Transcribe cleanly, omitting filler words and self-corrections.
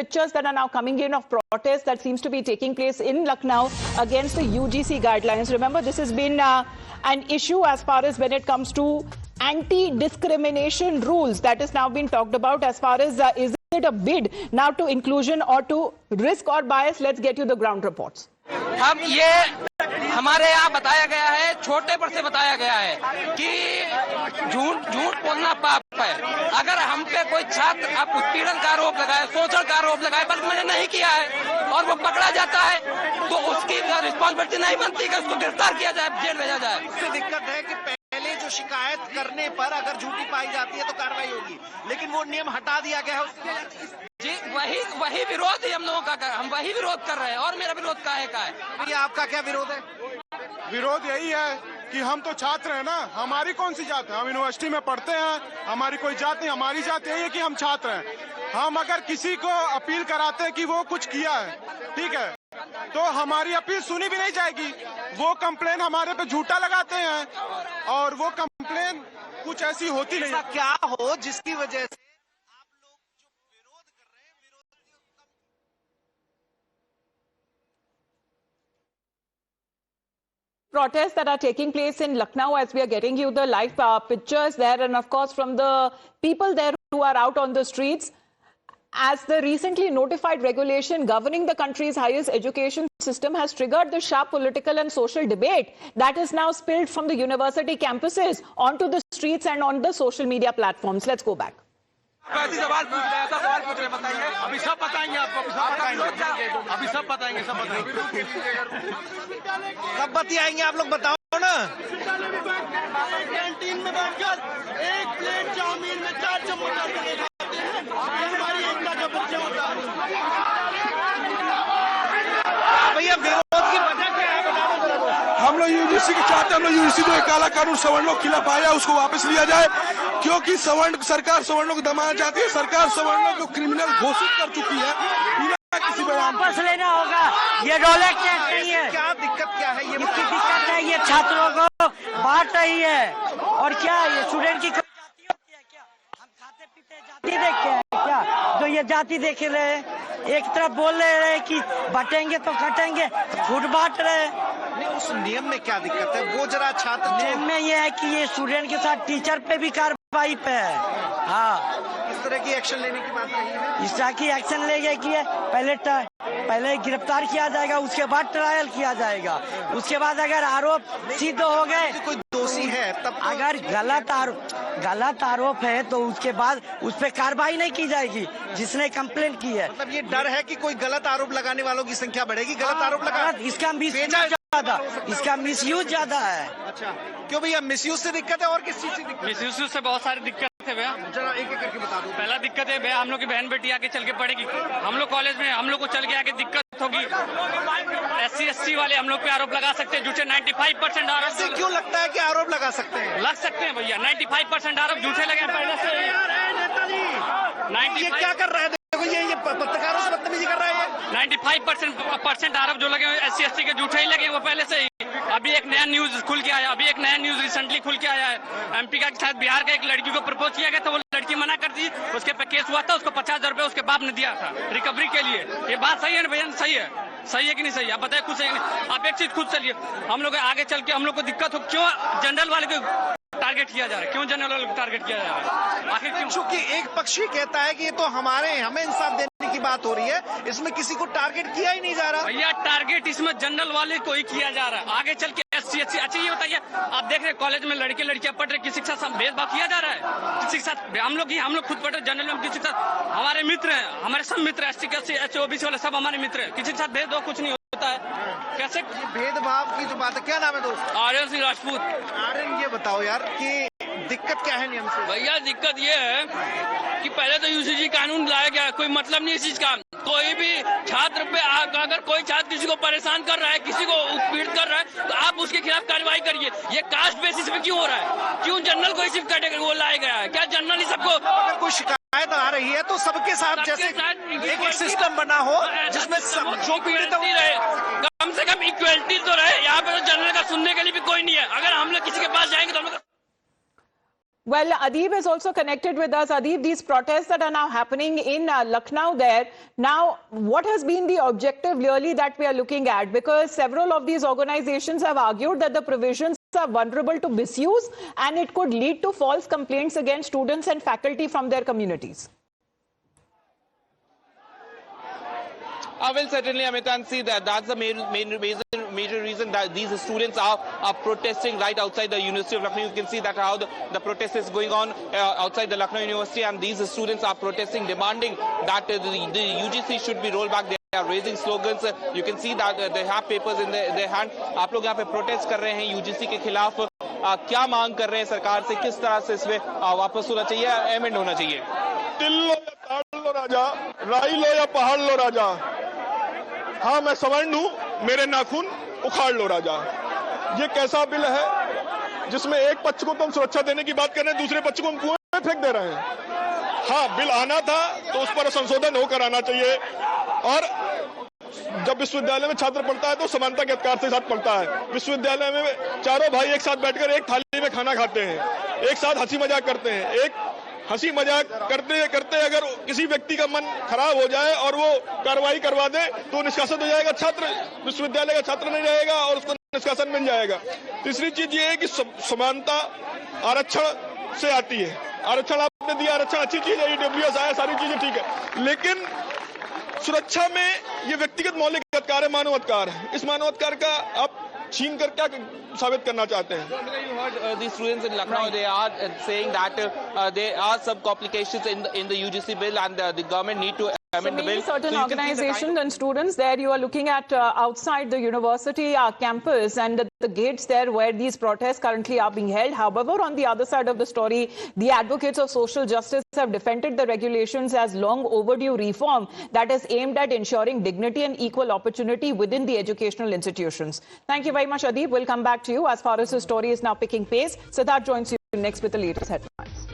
pictures that are now coming in of protests that seems to be taking place in Lucknow against the UGC guidelines. Remember, this has been an issue as far as when it comes to anti-discrimination rules that is now being talked about as far as is it a bid now to inclusion or to risk or bias? Let's get you the ground reports. हम ये हमारे यहाँ बताया गया है, छोटे पर से बताया गया है कि झूठ बोलना पाप है। अगर हम पे कोई छात्र आप उत्पीड़न का आरोप लगाए, शोषण का आरोप लगाए, बल्कि मैंने नहीं किया है और वो पकड़ा जाता है तो उसकी रिस्पॉन्सिबिलिटी नहीं बनती कि उसको गिरफ्तार किया जाए, जेल भेजा जाए। उससे दिक्कत है कि पहले जो शिकायत करने पर अगर झूठी पाई जाती है तो कार्रवाई होगी, लेकिन वो नियम हटा दिया गया है। जी वही विरोध हम लोगों का हम वही विरोध कर रहे हैं। और मेरा विरोध काहे का है? ये आपका क्या विरोध है? विरोध यही है कि हम तो छात्र हैं ना, हमारी कौन सी जात है? हम यूनिवर्सिटी में पढ़ते हैं, हमारी कोई जात नहीं। हमारी जात यही है कि हम छात्र हैं। हम अगर किसी को अपील कराते हैं कि वो कुछ किया है, ठीक है, तो हमारी अपील सुनी भी नहीं जाएगी। वो कंप्लेन हमारे पे झूठा लगाते हैं और वो कंप्लेन कुछ ऐसी होती नहीं। क्या हो जिसकी वजह से Protests that are taking place in Lucknow, as we are getting you the live pictures there, and of course from the people there who are out on the streets, as the recently notified regulation governing the country's highest education system has triggered the sharp political and social debate that is now spilled from the university campuses onto the streets and on the social media platforms. Let's go back. ऐसी सवाल पूछ रहे हैं, सवाल पूछ रहे हैं, बताइए। अभी सब बताएंगे आपको, अभी सब बताएंगे, कब बतियाएंगे आप लोग, बताओ ना। कैंटीन में बैठकर एक प्लेट चाउमीन में 4 चम्मच खाते हैं, हमारी एकता का परिचय होता है। भैया विरोध की वजह क्या है, हम लोग यूजीसी के चाहते हैं, हम लोग यूजीसी जो काला कानून सवर्णों के खिलाफ आया उसको वापस लिया जाए, क्योंकि सरकार सवर्णों को दबाना चाहती है। सरकार सवर्णों को क्रिमिनल घोषित कर चुकी है बिना किसी बयान। वापस लेना होगा, ये रोलेक्स एक्ट नहीं है। क्या दिक्कत क्या है? ये इसकी दिक्कत है, ये छात्रों को बांट रही है। और क्या ये स्टूडेंट की कोई जाति होती है क्या? हम खाते पीते जाति देखते हैं क्या? जो ये जाति देख रहे हैं, एक तरफ बोल रहे हैं कि बांटेंगे तो कटेंगे, फूड बांट रहे हैं। उस नियम में क्या दिक्कत है? वो जरा छात्र नियम में ये है कि ये स्टूडेंट के साथ टीचर पे भी कार्रवाई पे है। हाँ, इस तरह की एक्शन लेने की बात नहीं है। इस तरह की एक्शन लेने की है। पहले गिरफ्तार किया जाएगा, उसके बाद ट्रायल किया जाएगा, उसके बाद अगर आरोप सिद्ध हो गए, कोई दोषी है तब तो... अगर गलत आरोप है तो उसके बाद उस पर कार्रवाई नहीं की जाएगी जिसने कंप्लेंट की है। मतलब ये डर है कि कोई गलत आरोप लगाने वालों की संख्या बढ़ेगी। गलत आरोप लगा, इसका मिसयूज ज्यादा है। अच्छा, क्यों भैया मिसयूज से दिक्कत है और किस चीज से दिक्कत? मिसयूज से बहुत सारी दिक्कत है भैया। जरा एक एक करके बता दो। पहला दिक्कत है भैया, हम लोग की बहन बेटी आगे चल के पढ़ेगी, हम लोग कॉलेज में हम लोग को चल के आगे दिक्कत होगी। SC/ST वाले हम लोग पे आरोप लगा सकते हैं झूठे। 95% आरोप। ऐसे क्यों लगता है कि आरोप लगा सकते हैं? लग सकते हैं भैया, 95% आरोप झूठे लगे पहले से। ये क्या कर रहा है? देखो ये पत्रकारों से बदतमीजी कर रहा है। 95% आरोप जो लगे SC/ST के झूठे ही लगे वो पहले से ही। अभी एक नया न्यूज खुल के आया, अभी एक नया न्यूज रिसेंटली खुल के आया है। MP का शायद बिहार का एक लड़की को प्रपोज किया गया था, वो लड़की मना कर दी, उसके पे केस हुआ था, उसको 50,000 रुपए उसके बाप ने दिया था रिकवरी के लिए। ये बात सही है ना भैया? सही है, सही है कि नहीं सही है? आप बताइए खुद सही है नहीं? आप एक चीज खुद चलिए, हम लोग आगे चल के हम लोग को दिक्कत हो, क्यों जनरल वाले को टारगेट किया जा रहा है? क्यों जनरल वाले को टारगेट किया जा रहा है? आखिर क्यों? चूंकि एक पक्षी कहता है कि ये तो हमें इंसाफ देने की बात हो रही है, इसमें किसी को टारगेट किया ही नहीं जा रहा। भैया टारगेट इसमें जनरल वाले को ही किया जा रहा है। आगे चल के SC/ST। अच्छा ये बताइए, आप देख रहे कॉलेज में लड़के लड़कियां पढ़ रहे, किसी के साथ भेदभाव किया जा रहा है? किसी के साथ हम लोग खुद पढ़ रहे जनरल में, किसी के साथ हमारे मित्र हैं, हमारे सब मित्र SC OBC वाले सब हमारे मित्र हैं, किसी के साथ भेदभाव कुछ नहीं होता है। कैसे भेदभाव की जो बात है? क्या नाम है दोस्त? आर्यन सिंह राजपूत। आर्यन, ये बताओ यार कि दिक्कत क्या है नियम से? भैया दिक्कत ये है कि पहले तो UGC कानून लाया गया, कोई मतलब नहीं इस चीज का। कोई भी छात्र पे अगर कोई छात्र किसी को परेशान कर रहा है, किसी को उत्पीड़ित कर रहा है, तो आप उसके खिलाफ कार्रवाई करिए। ये कास्ट बेसिस पे क्यों हो रहा है? क्यों जनरल को सिर्फ कैटेगरी वो लाया गया है? क्या जनरल ही सबको? अगर कोई शिकायत आ रही है तो सबके साथ जैसे एक सिस्टम बना हो जिसमें जो पीड़ित रहे, कम से कम इक्वलिटी तो रहे। यहाँ पे तो जनरल का सुनने के लिए भी कोई नहीं है। अगर हम लोग किसी के पास जाएंगे तो हम लोग Well, Adib is also connected with us. Adib, these protests that are now happening in Lucknow there, now what has been the objective really that we are looking at? Because several of these organizations have argued that the provisions are vulnerable to misuse and it could lead to false complaints against students and faculty from their communities. Well, certainly, Amitan, see that's the major reason that these students are protesting right outside the University of Lucknow. You can see that how the protest is going on outside the Lucknow University, and these students are protesting, demanding that the UGC should be rolled back. They are raising slogans. You can see that they have papers in their hand. आप लोग यहाँ पे protest कर रहे हैं UGC के खिलाफ. क्या मांग कर रहे हैं सरकार से, किस तरह से इसमें वापस होना चाहिए, अमेंड होना चाहिए? तिल लो या ताड़ लो राजा, राई लो या पहाड़ लो राजा, हाँ मैं सवर्ण हूँ, मेरे नाखून उखाड़ लो राजा। ये कैसा बिल है जिसमें एक पक्ष को तो हम सुरक्षा देने की बात कर रहे हैं, दूसरे पक्ष को हम कुएं में फेंक दे रहे हैं। हाँ, बिल आना था तो उस पर संशोधन होकर आना चाहिए, और जब विश्वविद्यालय में छात्र पढ़ता है तो समानता के अधिकार के साथ पढ़ता है। विश्वविद्यालय में चारों भाई एक साथ बैठकर एक थाली में खाना खाते हैं, एक साथ हंसी मजाक करते हैं। एक हंसी मजाक करते करते अगर किसी व्यक्ति का मन खराब हो जाए और वो कार्रवाई करवा दे तो निष्कासित हो जाएगा, छात्र विश्वविद्यालय का छात्र नहीं रहेगा और उसको निष्कासन मिल जाएगा। तीसरी चीज ये है कि समानता आरक्षण से आती है। आरक्षण आपने दिया, आरक्षण अच्छी चीज है, ईडब्ल्यूएस आया, सारी चीजें ठीक है, लेकिन सुरक्षा में ये व्यक्तिगत मौलिक अधिकार है, मानवाधिकार है। इस मानवाधिकार का आप छीन कर क्या साबित करना चाहते हैं? You heard the students in Lucknow, they are saying that there are some complications in the UGC bill, and the government need to amend the bill. Certain organizations and students there, you are looking at outside the university campus and the gates there where these protests currently are being held. However, on the other side of the story, the advocates of social justice have defended the regulations as long overdue reform that is aimed at ensuring dignity and equal opportunity within the educational institutions. Thank you very much, Adib. We'll come back to you as far as the story is now picking pace. Siddharth joins you next with the latest headlines.